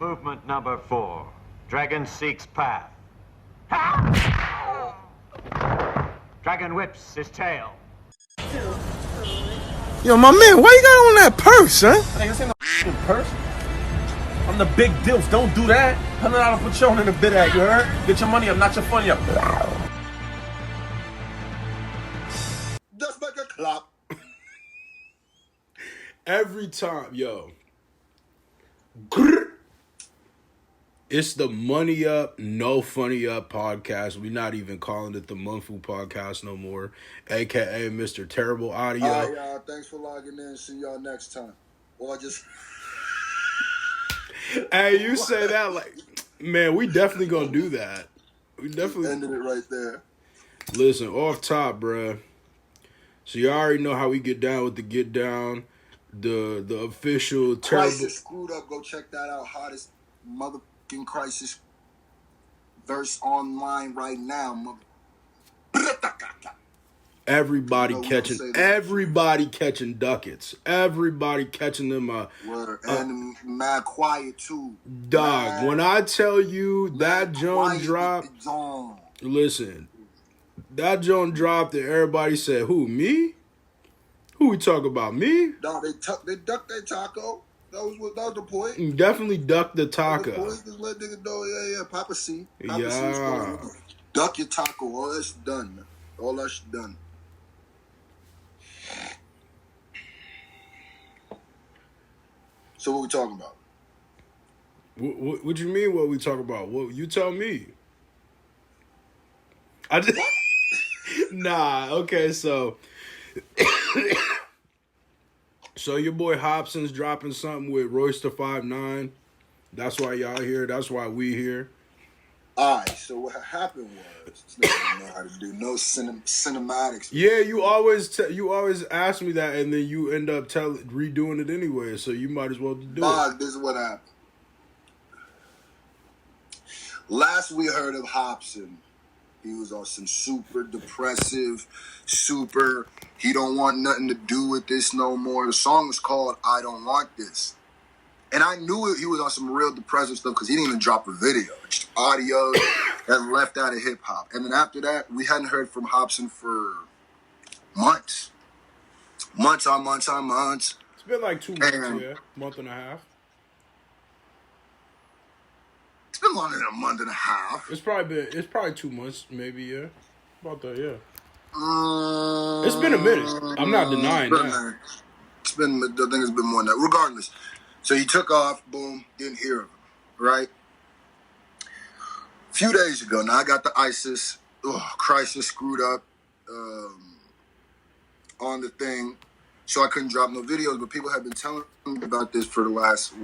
Movement number 4. Dragon seeks path. Dragon whips his tail. Yo, my man, why you got on that purse, huh? Hey, this ain't no purse. I'm the big deals. Don't do that. $100 Patron in the bid at, you heard? Get your money up, not your funny up. Just make a clap. Every time, yo. Grr. It's the Money Up, No Funny Up podcast. We're not even calling it the Munfu podcast no more. AKA Mr. Terrible Audio. All right, y'all. Thanks for logging in. See y'all next time. Or just... Hey, you say that like... Man, we definitely gonna do that. We definitely... Ended it right there. Listen, off top, bruh. So you already know how we get down with the get down. The official Terrible... Crisis screwed up. Go check that out. Hottest motherfucking Crisis verse online right now. Everybody catching ducats. Everybody catching them. Word. And mad quiet too. Dog, mad, when I tell you that Joan dropped, listen, that Joan dropped and everybody said, "Who, me? Who we talk about, me?" No, they ducked their taco. That was the point. Definitely duck the taco. Just let niggas know, yeah, Papa C. Yeah. Duck your taco. All that's done, man. All that's done. So what we talking about? What you mean? What we talk about? What you tell me? I just nah. Okay, so so your boy Hopsin's dropping something with Royce the 5'9". That's why y'all here. That's why we here. All right. So what happened was this nigga didn't know how to do no cinematics. Yeah, you always ask me that, and then you end up redoing it anyway. So you might as well do it. This is what happened. Last we heard of Hopsin, he was on some super depressive, he don't want nothing to do with this no more. The song is called I Don't Want This. And I knew he was on some real depressive stuff because he didn't even drop a video. Just audio and left out of hip-hop. And then after that, we hadn't heard from Hopsin for months. Months on months on months. It's been like 2 months, yeah. Month and a half. It's been longer than a month and a half. It's probably 2 months, maybe, yeah. About that, yeah. It's been a minute. I'm not denying that. I think it's been more than that. Regardless. So he took off, boom, didn't hear of him, right? A few days ago, now I got the ISIS crisis screwed up on the thing, so I couldn't drop no videos, but people have been telling me about this for the last,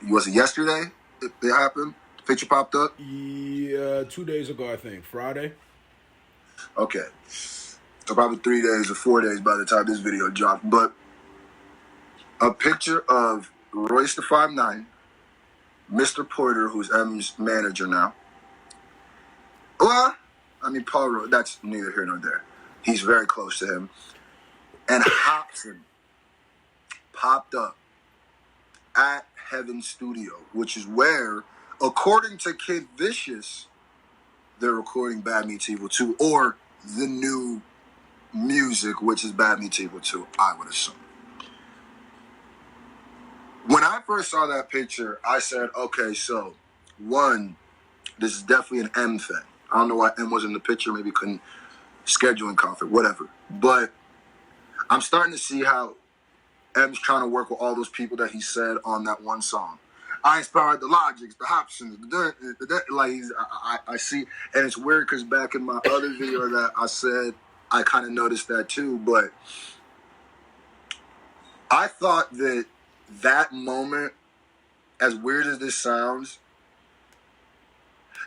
was it yesterday it happened? The picture popped up? Yeah, 2 days ago, I think. Friday? Okay. So probably 3 days or 4 days by the time this video dropped, but a picture of Royce the 5'9", Mr. Porter, who's M's manager now. Well, I mean, Paul Royce, that's neither here nor there. He's very close to him. And Hopsin popped up at Heaven Studio, which is where, according to Kid Vicious, they're recording Bad Meets Evil 2, or the new music, which is Bad Meets Evil 2, I would assume. When I first saw that picture, I said, okay, so, one, this is definitely an M thing. I don't know why M was in the picture. Maybe couldn't scheduling conflict, whatever. But I'm starting to see how M's trying to work with all those people that he said on that one song. I inspired the Logics, the Hopsins, I see. And it's weird because back in my other video that I said, I kind of noticed that too. But I thought that moment, as weird as this sounds,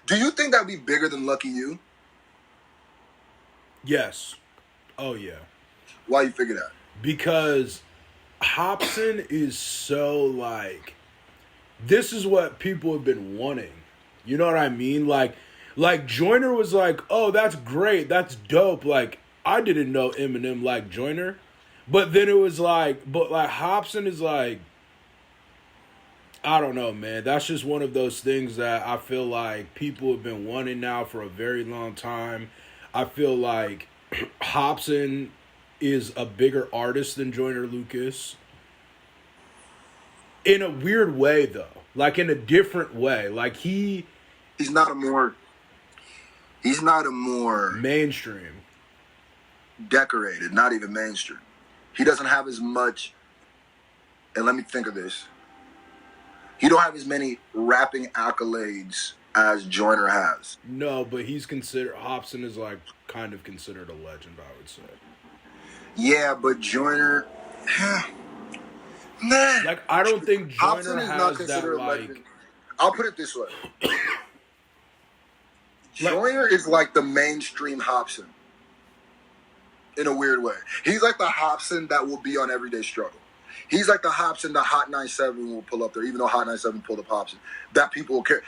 do you think that'd be bigger than Lucky You? Yes. Oh, yeah. Why you figure that? Because Hopsin is so, this is what people have been wanting. You know what I mean? Like Joyner was like, oh, that's great. That's dope. I didn't know Eminem liked Joyner. But then it was Hopsin is I don't know, man. That's just one of those things that I feel like people have been wanting now for a very long time. I feel like Hopsin is a bigger artist than Joyner Lucas. In a weird way, though. Like, in a different way. Like, he's not a more mainstream. Decorated, not even mainstream. He doesn't have as much, and let me think of this. He don't have as many rapping accolades as Joyner has. No, but Hopsin is like kind of considered a legend, I would say. Yeah, but Joyner, like, I don't think Joyner has that, like... I'll put it this way. Joyner is like the mainstream Hopsin. In a weird way. He's like the Hopsin that will be on Everyday Struggle. He's like the Hopsin that Hot 97 will pull up there, even though Hot 97 pulled up Hopsin. That people will care.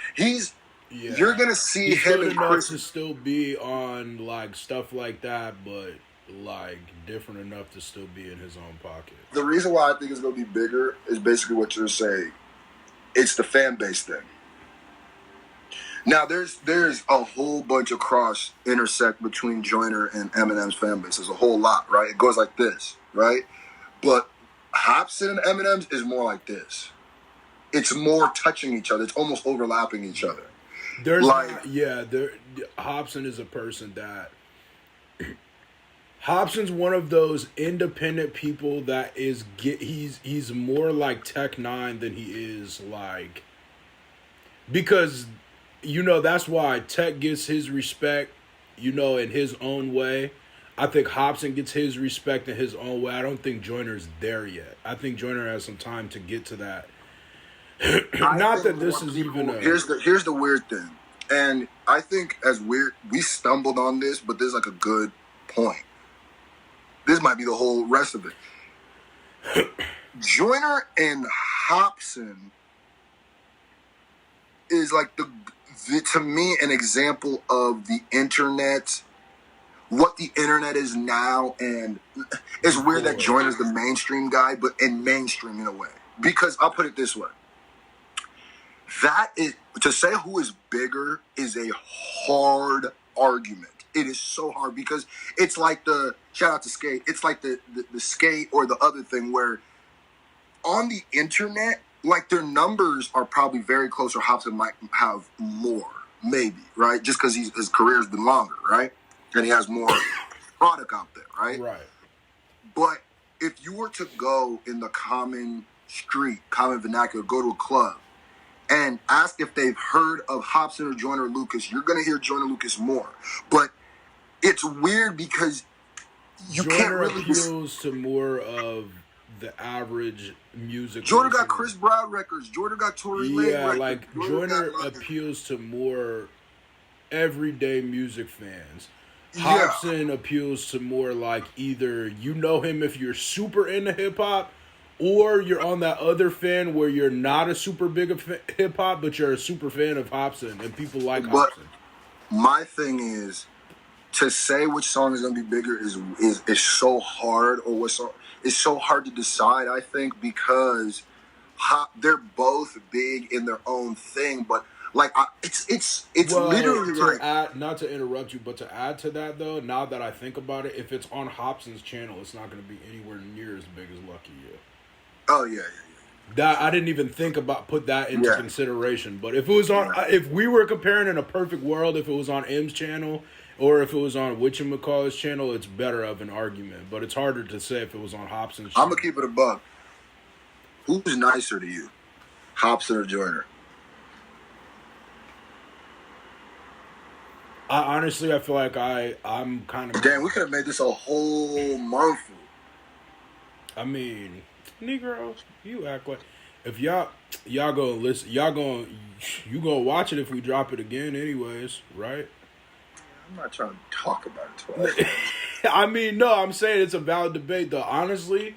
You're going to see him and Chris... to still be on, like, stuff like that, but, like, different enough to still be in his own pocket. The reason why I think it's going to be bigger is basically what you're saying. It's the fan base thing. Now, there's a whole bunch of intersect between Joyner and Eminem's fan base. There's a whole lot, right? It goes like this, right? But Hopsin and Eminem's is more like this. It's more touching each other. It's almost overlapping each other. Hopsin is a person that... Hopsin's one of those independent people that he's more like Tech 9 than he is like... Because... You know, that's why Tech gets his respect, you know, in his own way. I think Hopsin gets his respect in his own way. I don't think Joyner's there yet. I think Joyner has some time to get to that. Not that this is even a... Here's the weird thing. And I think we stumbled on this, but there's like a good point. This might be the whole rest of it. Joyner and Hopsin is like to me, an example of the internet, what the internet is now, and it's weird that Joyner's the mainstream guy, but in mainstream in a way. Because I'll put it this way. That is, to say who is bigger is a hard argument. It is so hard because it's like shout out to Skate, it's like the Skate or the other thing where on the internet, like, their numbers are probably very close, or Hopsin might have more, maybe, right? Just because his career's been longer, right? And he has more product out there, right? Right. But if you were to go in the common vernacular, go to a club, and ask if they've heard of Hopsin or Joyner Lucas, you're going to hear Joyner Lucas more. But it's weird because Joyner can't really... appeals to more of the average music. Joyner got Chris Brown records. Joyner got Tory Lanez records. Yeah, like Joyner appeals to more everyday music fans. Hopsin appeals to more like either you know him if you're super into hip hop, or you're on that other fan where you're not a super big of hip hop, but you're a super fan of Hopsin and people like Hopsin. My thing is to say which song is going to be bigger is so hard, or what song. It's so hard to decide, I think, because they're both big in their own thing. But like, it's literally like... not to interrupt you, but to add to that though, now that I think about it, if it's on Hopsin's channel, it's not going to be anywhere near as big as Lucky You. Oh yeah. That I didn't even put that into consideration. But if it was on, if we were comparing in a perfect world, if it was on M's channel. Or if it was on whatchamacallit's channel, it's better of an argument. But it's harder to say if it was on Hopsin's channel. I'm going to keep it a buck. Who's nicer to you? Hopsin or Joyner? I feel like I'm kind of... Damn, we could have made this a whole Munfu. I mean, Negro, you act like... If y'all gonna listen, you gonna watch it if we drop it again anyways, right? I'm not trying to talk about it twice. I mean, no, I'm saying it's a valid debate, though. Honestly,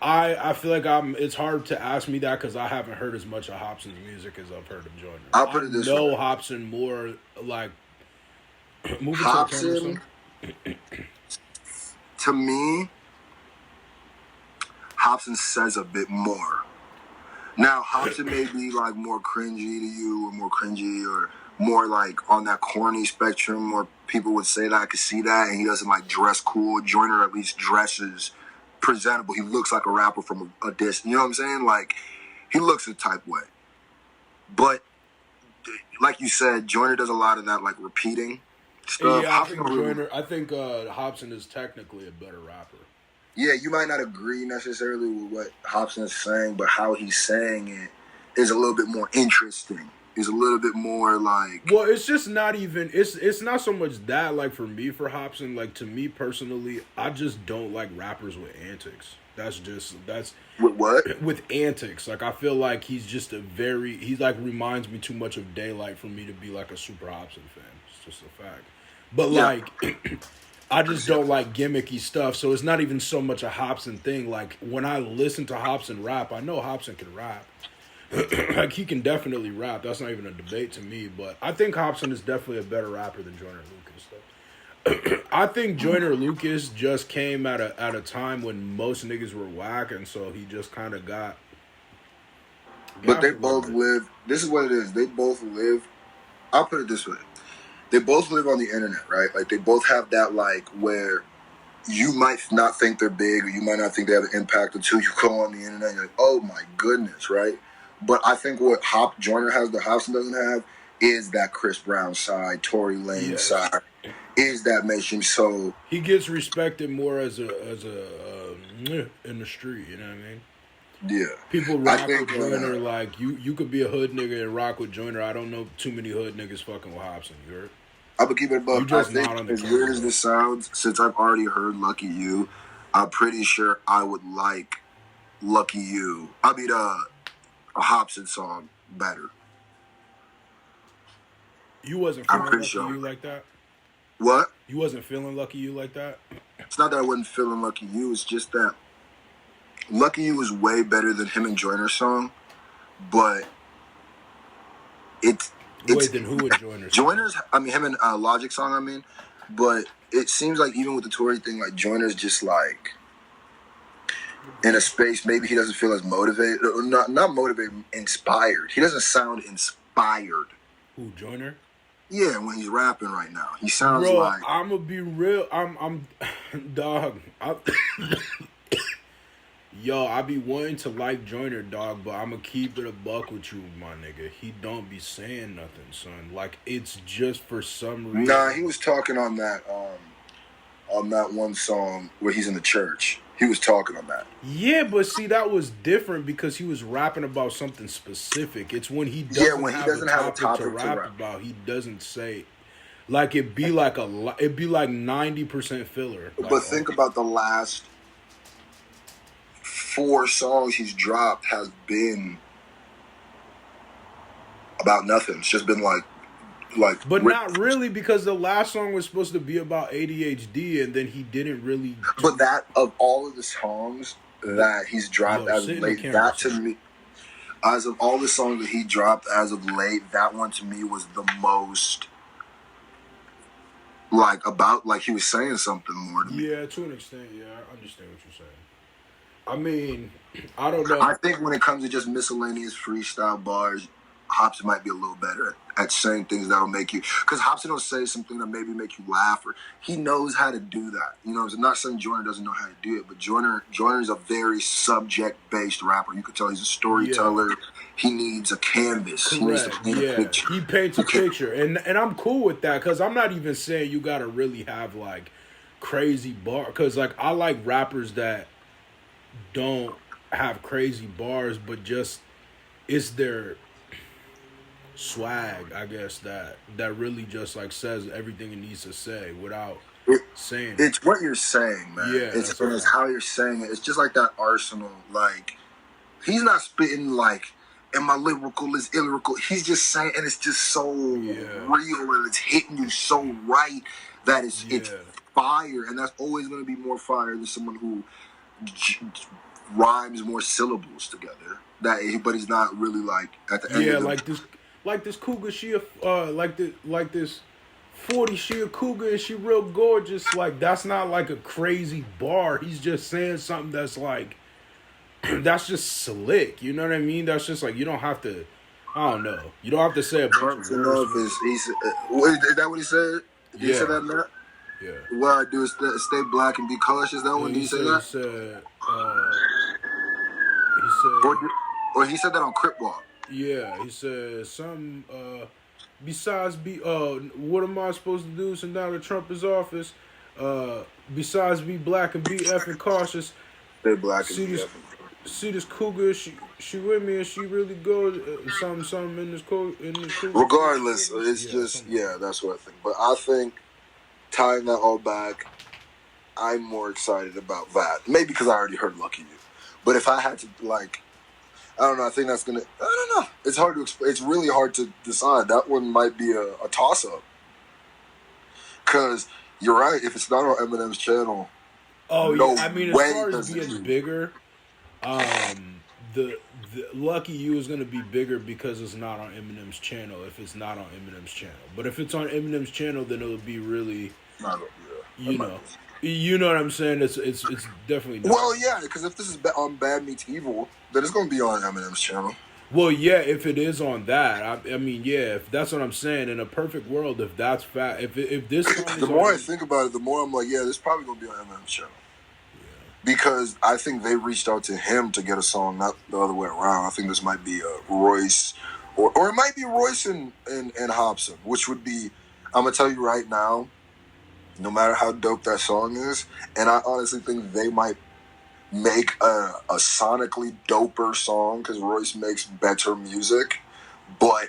I feel like it's hard to ask me that because I haven't heard as much of Hopsin's music as I've heard of Joyner. I'll put it this way. I know Hopsin more, like, moving Hopsin, to me, Hopsin says a bit more. Now, Hopsin may be like more cringy to you, or more cringy, or more like on that corny spectrum. More people would say that. I could see that, and he doesn't like dress cool. Joyner at least dresses presentable. He looks like a rapper from a distance. You know what I'm saying? Like he looks a type way. But like you said, Joyner does a lot of that like repeating stuff. Yeah, I think Hopsin is technically a better rapper. Yeah, you might not agree necessarily with what Hopsin is saying, but how he's saying it is a little bit more interesting. It's a little bit more like... Well, it's just not even... It's not so much that, like, for me, for Hopsin. Like, to me, personally, I just don't like rappers with antics. That's... With what? With antics. Like, I feel like he's just a very... He, like, reminds me too much of Daylight for me to be, like, a super Hopsin fan. It's just a fact. But, like... I just don't like gimmicky stuff, so it's not even so much a Hopsin thing. Like, when I listen to Hopsin rap, I know Hopsin can rap. Like, he can definitely rap. That's not even a debate to me, but I think Hopsin is definitely a better rapper than Joyner Lucas. I think Joyner Lucas just came at a time when most niggas were whack, and so he just kind of got... But they both live... This is what it is. They both live... I'll put it this way. They both live on the internet, right? Like, they both have that, like, where you might not think they're big or you might not think they have an impact until you go on the internet and you're like, oh, my goodness, right? But I think what Joyner has that Hopsin doesn't have is that Chris Brown side, Tory Lane side, is that mainstream. So he gets respected more as a in the street, you know what I mean? Yeah. People rock with Joyner like you could be a hood nigga and rock with Joyner. I don't know too many hood niggas fucking with Hopsin. You heard? I'm gonna keep it above. I think as weird as this sounds, since I've already heard Lucky You, I'm pretty sure I would like Lucky You. I mean, a Hopsin song better. You wasn't feeling Lucky You like that? What? You wasn't feeling Lucky You like that? It's not that I wasn't feeling Lucky You. It's just that Lucky You is way better than him and Joyner's song, but it's wait, then who would Joyner's? I mean, him and Logic song. I mean, but it seems like even with the Tory thing, like Joyner's just like in a space. Maybe he doesn't feel as motivated, or not motivated, inspired. He doesn't sound inspired. Who, Joyner? Yeah, when he's rapping right now, he sounds Bro, like. I'm gonna be real. I'm dog. Yo, I be wanting to like Joyner, dog, but I'm gonna keep it a buck with you, my nigga. He don't be saying nothing, son. Like, it's just for some reason. Nah, he was talking on that one song where he's in the church. He was talking on that. Yeah, but see, that was different because he was rapping about something specific. It's when he doesn't have a topic to rap about. He doesn't say, like, it'd be like 90% filler. But like, think about the last 4 songs he's dropped has been about nothing. It's just been like. But not really, because the last song was supposed to be about ADHD, and then he didn't really. But that, of all of the songs that he's dropped as of late, that to me, as of all the songs that he dropped as of late, that one to me was the most. Like he was saying something more to me. Yeah, to an extent, yeah, I understand what you're saying. I mean, I don't know. I think when it comes to just miscellaneous freestyle bars, Hopsin might be a little better at saying things that'll make you, because Hopsin will say something that maybe make you laugh, or he knows how to do that. You know, I'm not saying Joyner doesn't know how to do it, but Joyner is a very subject-based rapper. You could tell he's a storyteller. Yeah. He needs a canvas. Correct. He needs to paint a picture. He paints a picture, and I'm cool with that, because I'm not even saying you gotta really have like crazy bar, because like I like rappers that don't have crazy bars, but just it's their swag, I guess, that really just like says everything it needs to say without saying it's what you're saying, man. Yeah, it's how you're saying it. It's just like that Arsenal, like he's not spitting like, and my lyrical is illyrical. He's just saying, and it's just so real, and it's hitting you so right that it's fire, and that's always going to be more fire than someone who rhymes more syllables together. But he's not really like at the end. Yeah, like this cougar, she like this 40, she a cougar and she real gorgeous. Like, that's not like a crazy bar. He's just saying something that's like that's just slick. You know what I mean? That's just like, you don't have to. I don't know. You don't have to say a bunch of You know if words. he said, is that what he said? Did he Yeah. say that in that? Yeah. What I do is stay black and be colorless. Is that one? Did he say that? He said, Or he said that on Crip Walk. yeah, he said some, besides what am I supposed to do since now that Trump is office? Besides be black and be effing cautious. Stay black and See be this, see this cougar, she with me and she really goes, something in this cougar. Regardless, it's that's what I think. But I think tying that all back, I'm more excited about that. Maybe because I already heard Lucky You. But if I had to, like, I don't know, I think that's going to, I don't know. It's hard to it's really hard to decide. That one might be a toss-up. Because you're right, if it's not on Eminem's channel, I mean, as far as being bigger, the Lucky You is going to be bigger because it's not on Eminem's channel. If it's not on Eminem's channel, but if it's on Eminem's channel, then it'll be really, you know what I'm saying. It's definitely not. Well, yeah, because if this is on Bad Meets Evil, then it's going to be on Eminem's channel. Well, yeah, if it is on that, I mean, yeah, if that's what I'm saying. In a perfect world, if that's fat, if this song is the more I think about it, the more I'm like, yeah, this is probably going to be on Eminem's channel. Because I think they reached out to him to get a song, not the other way around. I think this might be Royce, or it might be Royce and Hopsin, which would be, I'm going to tell you right now, no matter how dope that song is, and I honestly think they might make a sonically doper song because Royce makes better music, but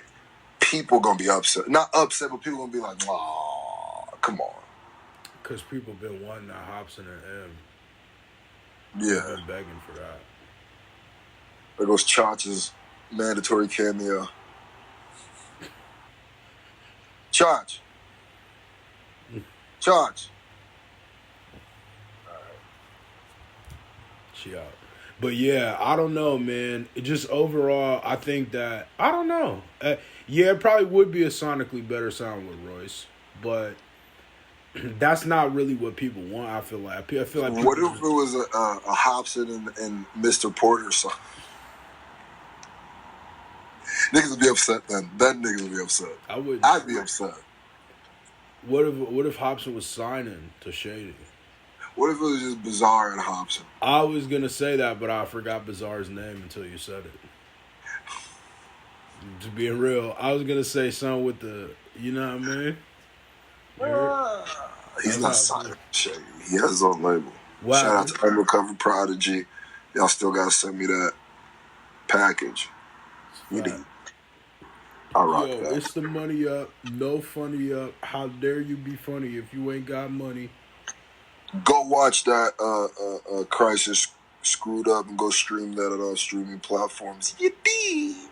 people going to be upset. Not upset, but people going to be like, oh, come on. Because people been wanting a Hopsin and M. Yeah. I've been begging for that. There goes Chach's mandatory cameo. Chach. Chach. She out. But yeah, I don't know, man. It just overall, I think that, I don't know. Yeah, it probably would be a sonically better sound with Royce, but that's not really what people want. I feel like what if it was a Hopsin and Mr. Porter song? Niggas would be upset then. Then niggas would be upset. I'd be upset. What if Hopsin was signing to Shady? What if it was just Bizarre and Hopsin? I was gonna say that, but I forgot Bizarre's name until you said it. To be real, I was gonna say something with the, you know what I mean? He's not signed to Shady. He has his own label. Wow. Shout out to Undercover Prodigy. Y'all still gotta send me that package. You did. I rock that. It's the money up, no funny up. How dare you be funny if you ain't got money? Go watch that Crisis Screwed Up and go stream that on all streaming platforms. Yippee!